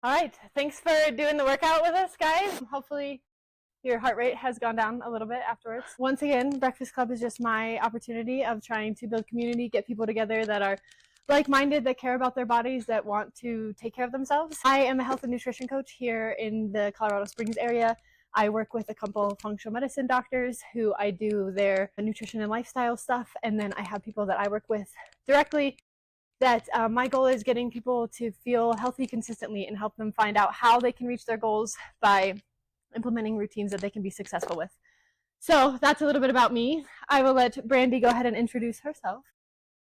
All right, thanks for doing the workout with us, guys. Hopefully your heart rate has gone down a little bit afterwards. Once again, Breakfast Club is just my opportunity of trying to build community, get people together that are like-minded, that care about their bodies, that want to take care of themselves. I am a health and nutrition coach here in the Colorado Springs area. I work with a couple of functional medicine doctors who I do their nutrition and lifestyle stuff, and then I have people that I work with directly that my goal is getting people to feel healthy consistently and help them find out how they can reach their goals by implementing routines that they can be successful with. So that's a little bit about me. I will let Brandy go ahead and introduce herself.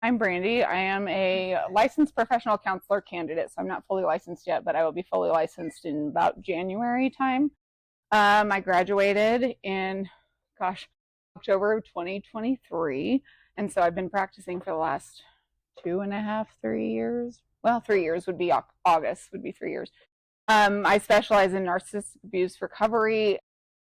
I'm Brandy. I am a licensed professional counselor candidate, so I'm not fully licensed yet, but I will be fully licensed in about January time. I graduated in, October of 2023, and so I've been practicing for the last 2.5, 3 years. Well, 3 years would be August, would be 3 years. I specialize in narcissistic abuse recovery,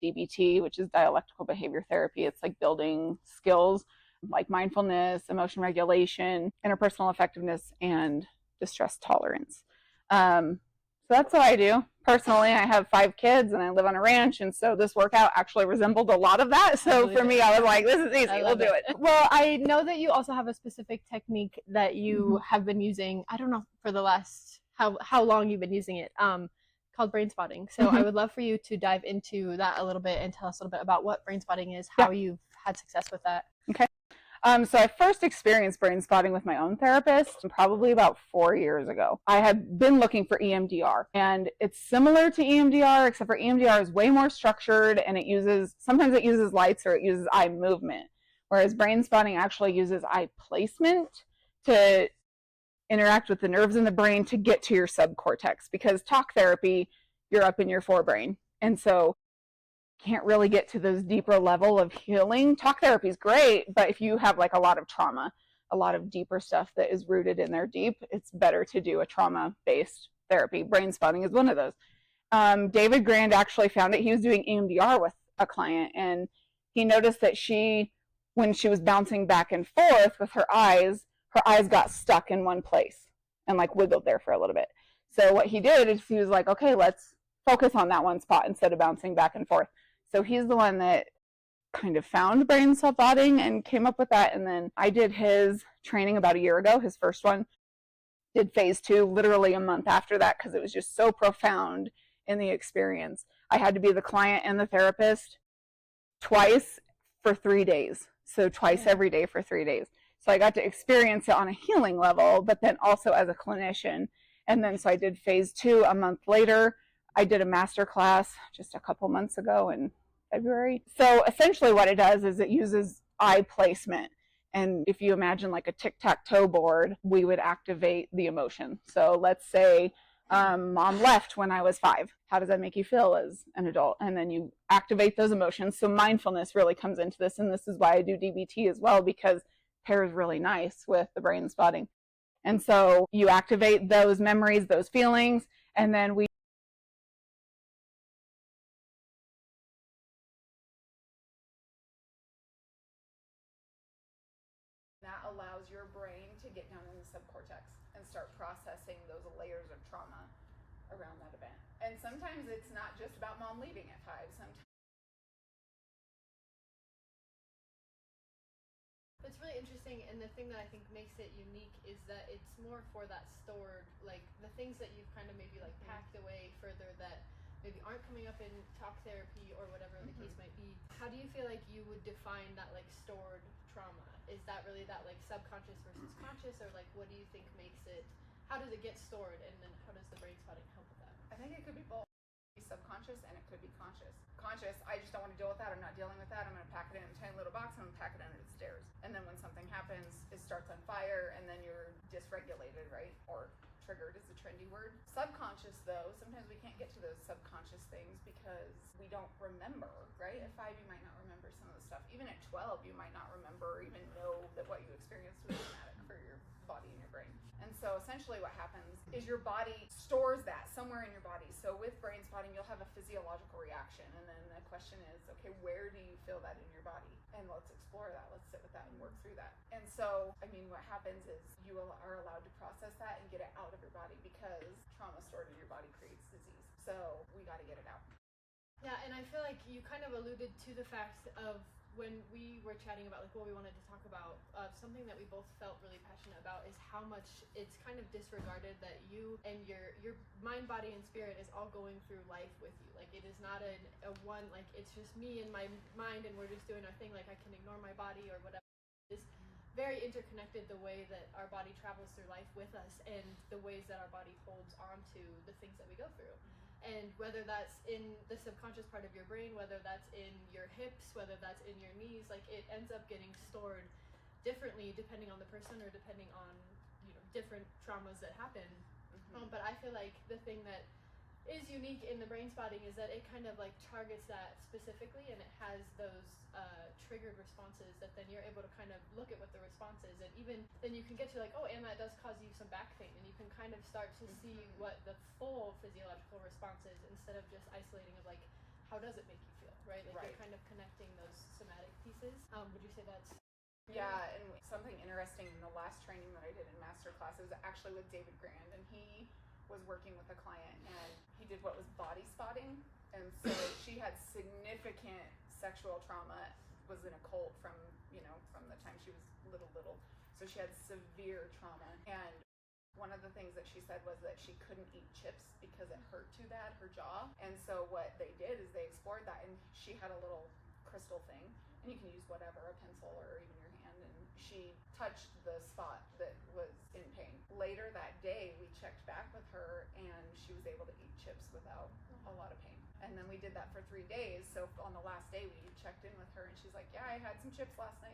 DBT, which is dialectical behavior therapy. It's like building skills like mindfulness, emotion regulation, interpersonal effectiveness, and distress tolerance. So that's what I do. Personally, I have 5 kids and I live on a ranch, and so this workout actually resembled a lot of that. So for me, I was like, this is easy, we'll do it. Well, I know that you also have a specific technique that you have been using, I don't know for the last, how long you've been using it, called brain spotting. So I would love for you to dive into that a little bit and tell us a little bit about what brain spotting is, how you've had success with that. Okay. So I first experienced brain spotting with my own therapist probably about 4 years ago. I had been looking for EMDR, and it's similar to EMDR, except for EMDR is way more structured, and sometimes it uses lights or it uses eye movement, whereas brain spotting actually uses eye placement to interact with the nerves in the brain to get to your subcortex, because talk therapy, you're up in your forebrain, and so can't really get to those deeper level of healing. Talk therapy is great, but if you have like a lot of trauma, a lot of deeper stuff that is rooted in there deep, it's better to do a trauma-based therapy. Brain spotting is one of those. David Grand actually found it. He was doing EMDR with a client, and he noticed that when she was bouncing back and forth with her eyes got stuck in one place and like wiggled there for a little bit. So what he did is he was like, okay, let's focus on that one spot instead of bouncing back and forth. So he's the one that kind of found brain spotting and came up with that. And then I did his training about a year ago, his first one. Did phase 2 literally a month after that because it was just so profound in the experience. I had to be the client and the therapist twice for 3 days. So twice every day for 3 days. So I got to experience it on a healing level, but then also as a clinician. And then so I did phase 2 a month later. I did a master class just a couple months ago in February. So essentially what it does is it uses eye placement. And if you imagine like a tic-tac-toe board, we would activate the emotion. So let's say mom left when I was 5. How does that make you feel as an adult? And then you activate those emotions. So mindfulness really comes into this. And this is why I do DBT as well, because pairs really nice with the brain spotting. And so you activate those memories, those feelings, and then we that allows your brain to get down in the subcortex and start processing those layers of trauma around that event. And sometimes it's not just about mom leaving at 5. Sometimes it's really interesting, and the thing that I think makes it unique is that it's more for that stored, like the things that you've kind of maybe like packed away further that maybe aren't coming up in talk therapy or whatever the case might be. How do you feel like you would define that like stored trauma? Is that really that like subconscious versus conscious, or like what do you think makes it, how does it get stored, and then how does the brain spotting help with that? I think it could be both. It could be subconscious and it could be conscious. Conscious, I just don't want to deal with that. I'm not dealing with that. I'm going to pack it in a tiny little box and I'm going to pack it under the stairs. And then when something happens, it starts on fire and then you're dysregulated, right? Or triggered is the trendy word. Subconscious though, sometimes we can't get to those subconscious things because we don't remember, right? At 5 you might not remember some of the stuff. Even at 12 you might not remember or even know that what you experienced was traumatic for your body and your brain. And so essentially what happens is your body stores that somewhere in your body. So with brain spotting, you'll have a physiological reaction. And then the question is, okay, where do you feel that in your body? And let's explore that. Let's sit with that and work through that. And so, I mean, what happens is you are allowed to process that and get it out of your body because trauma stored in your body creates so we got to get it out. Yeah, and I feel like you kind of alluded to the fact of when we were chatting about like what we wanted to talk about, something that we both felt really passionate about is how much it's kind of disregarded that you and your mind, body, and spirit is all going through life with you. Like it is not a one, like it's just me and my mind and we're just doing our thing, like I can ignore my body or whatever. It's very interconnected, the way that our body travels through life with us and the ways that our body holds on to the things that we go through. And whether that's in the subconscious part of your brain, whether that's in your hips, whether that's in your knees, like it ends up getting stored differently depending on the person or depending on, you know, different traumas that happen. But I feel like the thing that is unique in the brain spotting is that it kind of like targets that specifically, and it has those triggered responses that then you're able to kind of look at what the response is, and even then you can get to like, oh, and that does cause you some back pain, and you can kind of start to see what the full physiological response is instead of just isolating of like, how does it make you feel, right? Like you're kind of connecting those somatic pieces. Would you say that's... Yeah, and something interesting in the last training that I did in master class is actually with David Grand, and he was working with a client and he did what was body spotting, and so she had significant sexual trauma, was in a cult from, you know, from the time she was little, so she had severe trauma. And one of the things that she said was that she couldn't eat chips because it hurt too bad, her jaw. And so what they did is they explored that, and she had a little crystal thing, and you can use whatever, a pencil or even your hand, and she touched the spot that was in pain. Later that day, we checked back with her, and she was able to eat chips without a lot of pain. And then we did that for 3 days, so on the last day, we checked in with her, and she's like, yeah, I had some chips last night.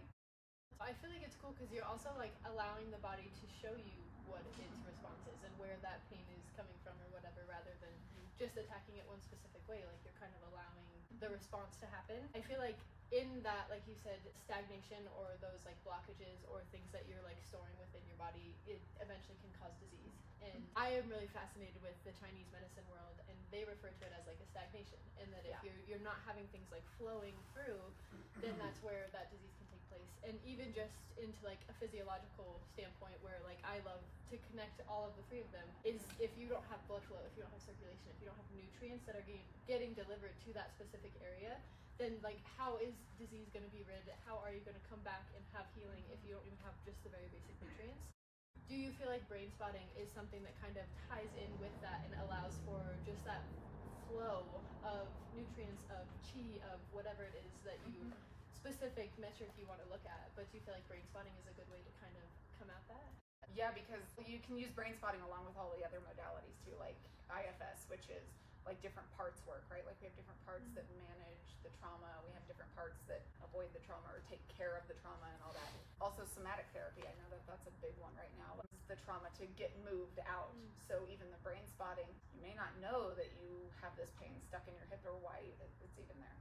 I feel like it's cool because you're also like allowing the body to show you what its response is and where that pain is coming from or whatever, rather than just attacking it one specific way. Like you're kind of allowing the response to happen. I feel like in that, like you said, stagnation or those like blockages or things that you're like storing within your body, it eventually can cause disease. And I am really fascinated with the Chinese medicine world, and they refer to it as like a stagnation, and that if you're not having things like flowing through, then that's where that disease can take place. And even just into like a physiological standpoint, where like I love to connect all of the three of them, is if you don't have blood flow, if you don't have circulation, if you don't have nutrients that are getting delivered to that specific area, then like how is disease going to be rid? How are you going to come back and have healing if you don't even have just the very basic nutrients? Do you feel like brain spotting is something that kind of ties in with that and allows for just that flow of nutrients, of chi, of whatever it is that you specific metric you want to look at, but do you feel like brain spotting is a good way to kind of come at that? Yeah, because you can use brain spotting along with all the other modalities too, like IFS, which is like different parts work, right? Like we have different parts that manage the trauma. We have different parts that avoid the trauma or take care of the trauma and all that. Also somatic therapy, I know that that's a big one right now. It's the trauma to get moved out. So even the brain spotting, you may not know that you have this pain stuck in your hip or why it's even there.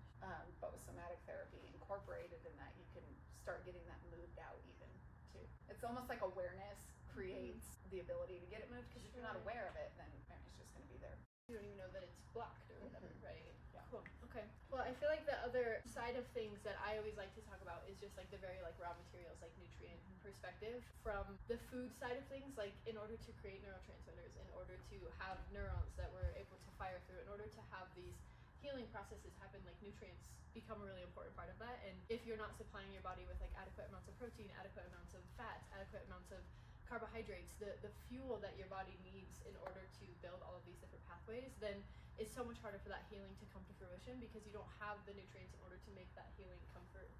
But with somatic therapy incorporated in that, you can start getting that moved out even too. It's almost like awareness creates the ability to get it moved, because if you're not aware of it, then it's just going to be there. You don't even know that it's blocked or whatever, right? Yeah. Cool. Okay. Well, I feel like the other side of things that I always like to talk about is just like the very like raw materials, like nutrient perspective from the food side of things. Like in order to create neurotransmitters, in order to have neurons that we're able to fire through, in order to have these healing processes happen, like nutrients become a really important part of that. And if you're not supplying your body with like adequate amounts of protein, adequate amounts of fats, adequate amounts of carbohydrates, the fuel that your body needs in order to build all of these different pathways, then it's so much harder for that healing to come to fruition because you don't have the nutrients in order to make that healing come through.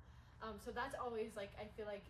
So that's always like, I feel like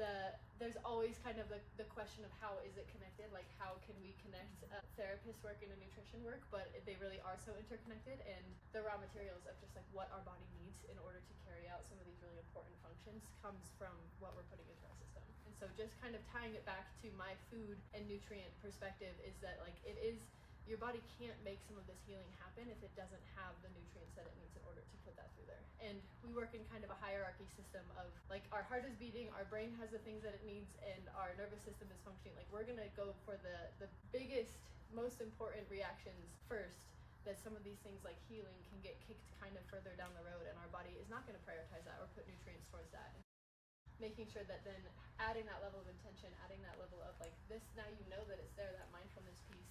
there's always kind of the question of how is it connected, like how can we connect therapist work and nutrition work, but they really are so interconnected, and the raw materials of just like what our body needs in order to carry out some of these really important functions comes from what we're putting into our system. And so just kind of tying it back to my food and nutrient perspective is that like it is, your body can't make some of this healing happen if it doesn't have the nutrients that it needs in order to put that through there. And we work in kind of a hierarchy system of like our heart is beating, our brain has the things that it needs, and our nervous system is functioning. Like we're gonna go for the biggest, most important reactions first, that some of these things like healing can get kicked kind of further down the road, and our body is not gonna prioritize that or put nutrients towards that. Making sure that then adding that level of intention, adding that level of like this, now you know that it's there, that mindfulness piece,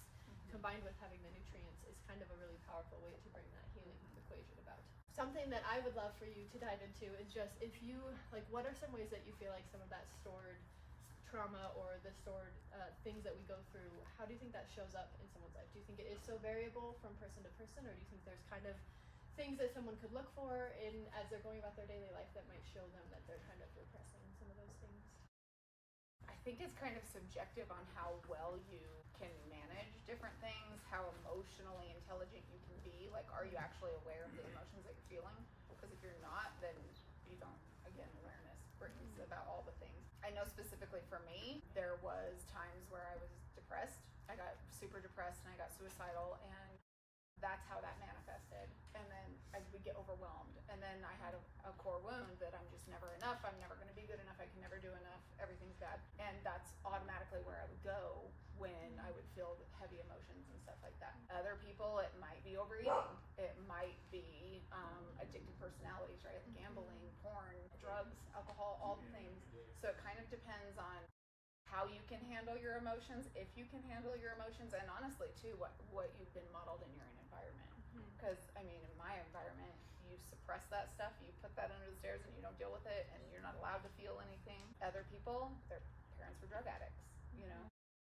combined with having the nutrients is kind of a really powerful powerful way to bring that healing equation about. Something that I would love for you to dive into is just if you, like, what are some ways that you feel like some of that stored trauma or the stored things that we go through, how do you think that shows up in someone's life? Do you think it is so variable from person to person, or do you think there's kind of things that someone could look for in as they're going about their daily life that might show them that they're kind of repressing some of those things? I think it's kind of subjective on how well you can manage different things, how emotionally intelligent you can be. Like, are you actually aware of the emotions that you're feeling? Because if you're not, then you don't. Again, awareness brings about all the things. I know specifically for me, there was times where I was depressed. I got super depressed and I got suicidal, and that's how that manifested. And then I would get overwhelmed. And then I had a core wound that I'm just never enough. I'm never going to be good enough. I can never do enough. Everything's bad. And that's automatically where I would go when I would feel the heavy emotions and stuff like that. Other people, it might be overeating. It might be addicted personalities, right? Gambling, porn, drugs, alcohol, all the things. So it kind of depends on how you can handle your emotions, if you can handle your emotions, and honestly too, what you've been modeled in your environment. Because I mean, in my environment, you suppress that stuff, you put that under the stairs and you don't deal with it, and you're not allowed to feel anything. Other people, their parents were drug addicts, you know.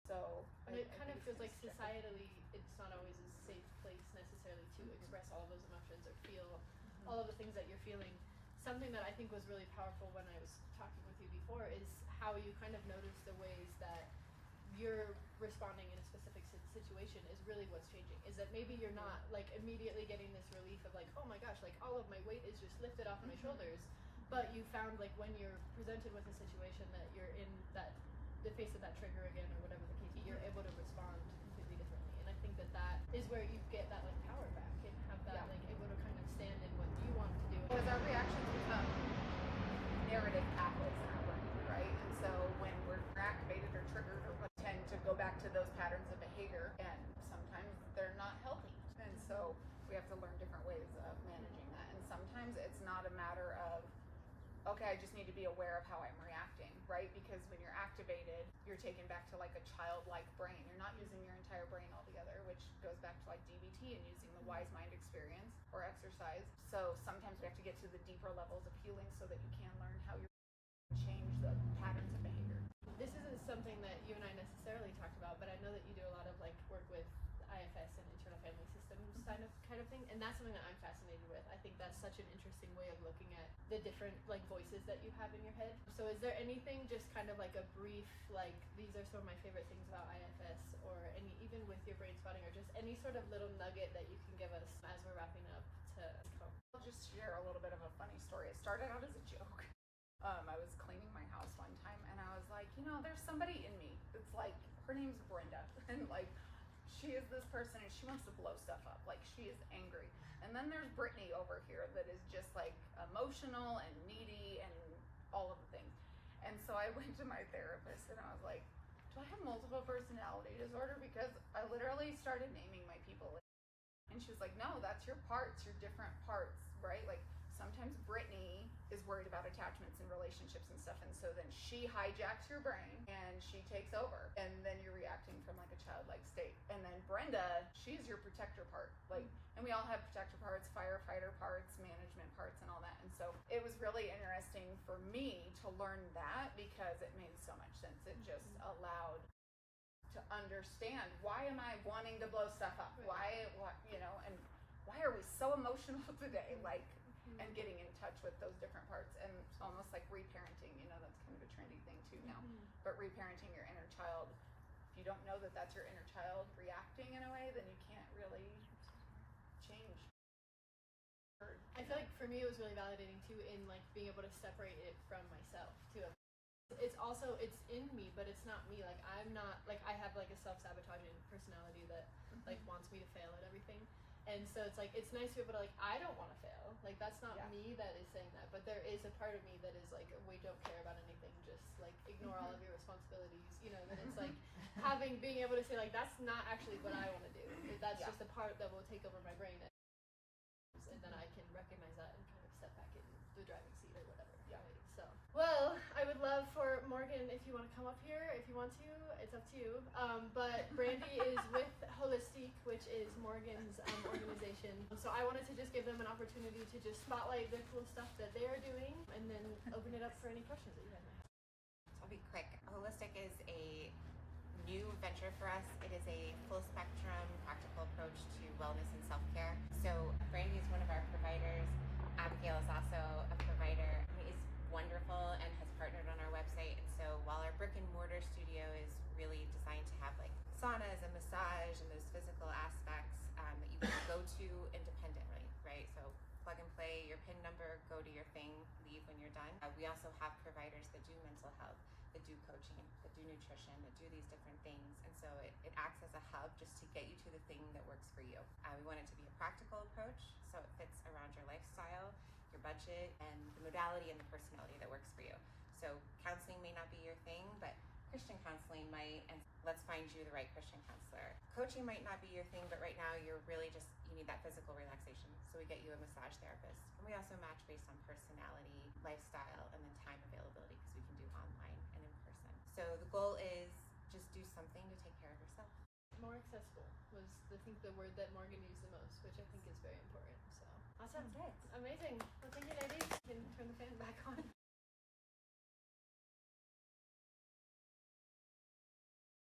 So and it kind of feels like societally it's not always a safe place necessarily to express all of those emotions or feel all of the things that you're feeling. Something that I think was really powerful when I was talking with you before is how you kind of notice the ways that you're responding in a specific situation is really what's changing. Is that maybe you're not like immediately getting this relief of like, oh my gosh, like all of my weight is just lifted off my shoulders, but you found like when you're presented with a situation that you're in that the face of that trigger again or whatever the case, you're able to respond completely differently. And I think that that is where you get that like power back and have that like able to kind of stand in what you want to do. Because our reactions become narrative pathways in our brain, right? And so when we're activated or triggered, or we tend to go back to those patterns of behavior, and sometimes they're not healthy. And so we have to learn different ways of managing that. And sometimes it's not a matter of, okay, I just need to be aware of how I'm reacting, right? Because when you're activated, you're taken back to like a childlike brain. You're not using your entire brain altogether, which goes back to like DBT and using the wise mind experience or exercise. So sometimes we have to get to the deeper levels of healing so that you can learn how you change the patterns of behavior. This isn't something that you and I necessarily talked about, but I know that you do a lot of like work with IFS and internal family systems kind of thing, and that's something that I'm fascinated with. I think that's such an interesting way of looking at the different like voices that you have in your head. So is there anything just kind of like a brief like these are some of my favorite things about IFS, or any even with your brain spotting, or just any sort of little nugget that you can give us as we're wrapping up to I'll just share a little bit of a funny story. It started out as a joke. I was cleaning my house one time and I was like, you know, there's somebody in me that's like, her name's Brenda, and like she is this person and she wants to blow stuff up, like she is angry. And then there's Brittany over here that is just like emotional and needy and all of the things. And so I went to my therapist and I was like, do I have multiple personality disorder? Because I literally started naming my people. And she was like, no, that's your parts, your different parts, right? Like sometimes Brittany is worried about attachments and relationships and stuff, and so then she hijacks your brain and she takes over, and then you're reacting from like a childlike state. And then Brenda, she's your protector part, like, and we all have protector parts, firefighter parts, management parts, and all that. And so it was really interesting for me to learn that because it made so much sense. It just allowed to understand, why am I wanting to blow stuff up? Why, you know, and why are we so emotional today? Like, and getting in touch with those different parts, and almost like reparenting, you know, that's kind of a trendy thing too now, but reparenting your inner child. If you don't know that that's your inner child reacting in a way, then you can't really change. I feel like for me it was really validating too in like being able to separate it from myself too. It's also, it's in me, but it's not me. Like I'm not, like I have like a self-sabotaging personality that like wants me to fail at everything. And so it's like, it's nice to be able to like, I don't want to fail. Like that's not me that is saying that, but there is a part of me that is like, we don't care about anything, just like ignore all of your responsibilities, you know, that it's like being able to say like, that's not actually what I want to do. That's just a part that will take over my brain. And then I can recognize that and kind of step back in the driving seat or whatever. Yeah. Right? So, well, I would love for Morgan, if you want to come up here, if you want to, it's up to you. But Brandy is with Holistic, which is Morgan's organization. organization. So I wanted to just give them an opportunity to just spotlight the cool stuff that they are doing and then open it up for any questions that you guys might have. So I'll be quick. Holistic is a new venture for us. It is a full spectrum practical approach to wellness and self-care. So Brandy is one of our providers. Abigail is also a provider. He's wonderful and has partnered on our website. And so while our brick and mortar studio is really designed to have like saunas and massage and those physical aspects that you can go to independently, right? So plug and play your PIN number, go to your thing, leave when you're done. We also have providers that do mental health, that do coaching, that do nutrition, that do these different things. And so it acts as a hub just to get you to the thing that works for you. We want it to be a practical approach, so it fits around your lifestyle, your budget, and the modality and the personality that works for you. So counseling may not be your thing, but Christian counseling might, and let's find you the right Christian counselor. Coaching might not be your thing, but right now you're really just, you need that physical relaxation. So we get you a massage therapist. And we also match based on personality, lifestyle, and then time availability, because we can do online and in person. So the goal is just do something to take care of yourself. More accessible was, I think, the word that Morgan used the most, which I think is very important. So awesome. That's it. Amazing. Well, thank you, ladies.